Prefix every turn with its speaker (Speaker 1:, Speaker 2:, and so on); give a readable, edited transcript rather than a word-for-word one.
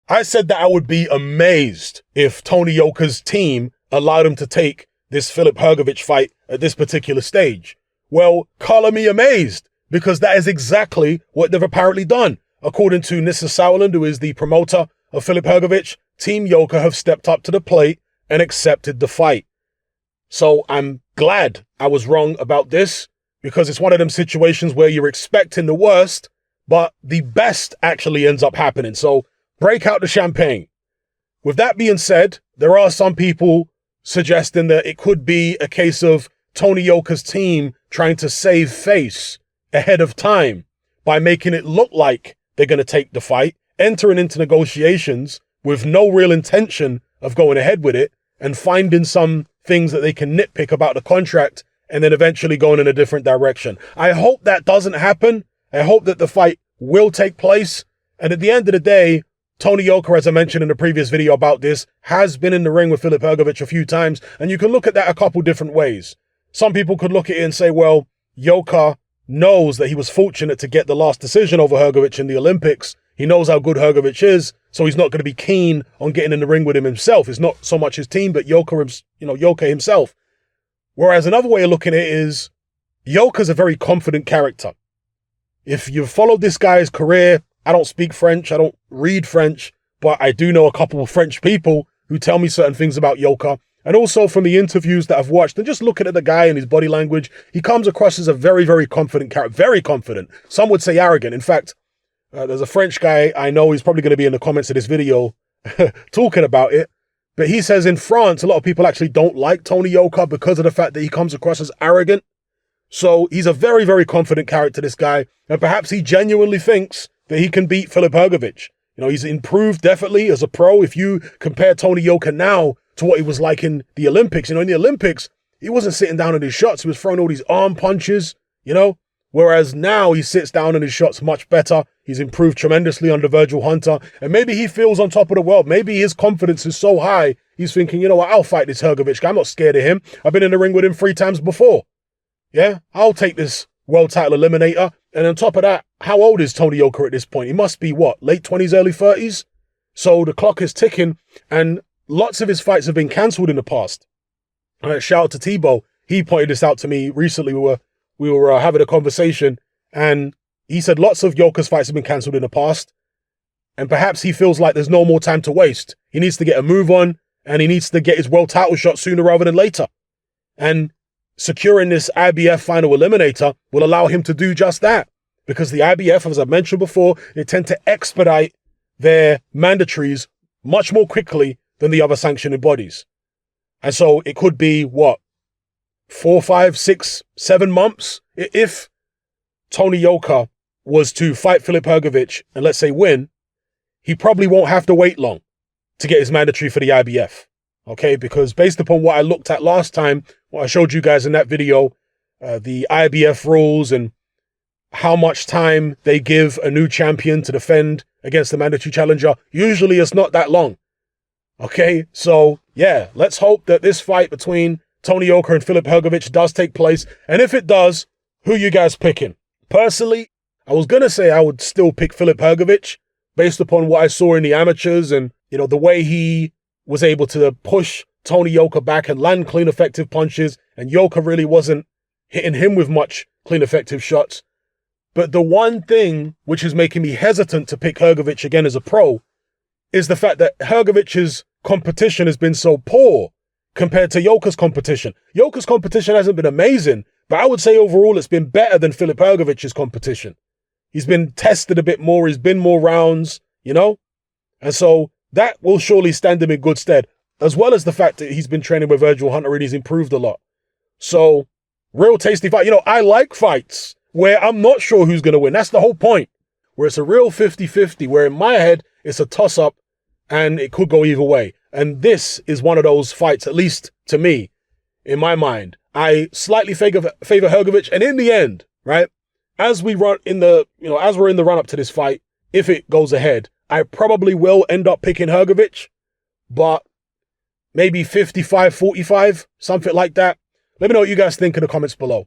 Speaker 1: I said that I would be amazed if Tony Yoka's team allowed him to take this Filip Hrgovic fight at this particular stage. Well, color me amazed, because that is exactly what they've apparently done. According to Nissa Sauerland, who is the promoter of Filip Hrgovic, Team Yoka have stepped up to the plate and accepted the fight. So I'm glad I was wrong about this, because it's one of them situations where you're expecting the worst, but the best actually ends up happening. So break out the champagne. With that being said, there are some people suggesting that it could be a case of Tony Yoka's team trying to save face ahead of time by making it look like they're going to take the fight, entering into negotiations with no real intention of going ahead with it, and finding some things that they can nitpick about the contract and then eventually going in a different direction. I hope that doesn't happen. I hope that the fight will take place. And at the end of the day, Tony Yoka, as I mentioned in the previous video about this, has been in the ring with Filip Hrgovic a few times, and you can look at that a couple different ways. Some people could look at it and say, well, Yoka knows that he was fortunate to get the last decision over Hrgovic in the Olympics. He knows how good Hrgovic is, so he's not going to be keen on getting in the ring with him himself. It's not so much his team, but Yoka himself. Whereas another way of looking at it is, Yoka's a very confident character. If you've followed this guy's career, I don't speak French, I don't read French, but I do know a couple of French people who tell me certain things about Yoka. And also from the interviews that I've watched and just looking at the guy and his body language, he comes across as a very, very confident character. Very confident. Some would say arrogant. In fact, there's a French guy I know, he's probably going to be in the comments of this video talking about it. But he says in France, a lot of people actually don't like Tony Yoka because of the fact that he comes across as arrogant. So he's a very, very confident character, this guy. And perhaps he genuinely thinks that he can beat Filip Hrgovic. You know, he's improved definitely as a pro. If you compare Tony Yoka now to what he was like in the Olympics, in the Olympics, he wasn't sitting down in his shots. He was throwing all these arm punches, whereas now he sits down in his shots much better. He's improved tremendously under Virgil Hunter. And maybe he feels on top of the world. Maybe his confidence is so high, he's thinking, you know what, I'll fight this Hrgovic guy. I'm not scared of him. I've been in the ring with him 3 times before. Yeah, I'll take this world title eliminator. And on top of that, how old is Tony Yoka at this point? He must be, late 20s, early 30s? So the clock is ticking, and lots of his fights have been cancelled in the past. Shout out to Tebow. He pointed this out to me recently. We were having a conversation, and he said lots of Yoka's fights have been cancelled in the past, and perhaps he feels like there's no more time to waste. He needs to get a move on, and he needs to get his world title shot sooner rather than later. And securing this IBF final eliminator will allow him to do just that, because the IBF, as I mentioned before, they tend to expedite their mandatories much more quickly than the other sanctioning bodies. And so it could be, 4, 5, 6, 7 months? If Tony Yoka was to fight Filip Hrgovic and let's say win, he probably won't have to wait long to get his mandatory for the IBF. Okay, because based upon what I looked at last time, what I showed you guys in that video, the IBF rules and how much time they give a new champion to defend against the mandatory challenger, usually it's not that long. Okay, so yeah, let's hope that this fight between Tony Yoka and Filip Hrgovic does take place. And if it does, who you guys picking? Personally, I was going to say I would still pick Filip Hrgovic based upon what I saw in the amateurs and, the way he was able to push Tony Yoka back and land clean, effective punches, and Yoka really wasn't hitting him with much clean, effective shots. But the one thing which is making me hesitant to pick Hrgovic again as a pro is the fact that Hrgovic's competition has been so poor compared to Yoka's competition. Yoka's competition hasn't been amazing, but I would say overall it's been better than Filip Hrgovic's competition. He's been tested a bit more, he's been more rounds, And so that will surely stand him in good stead, as well as the fact that he's been training with Virgil Hunter and he's improved a lot. So, real tasty fight. I like fights where I'm not sure who's going to win. That's the whole point. Where it's a real 50-50, where in my head, it's a toss-up and it could go either way. And this is one of those fights, at least to me, in my mind. I slightly favor Hrgovic, and in the end, right, as we run in the, as we're in the run-up to this fight, if it goes ahead, I probably will end up picking Hrgovic, but maybe 55-45, something like that. Let me know what you guys think in the comments below.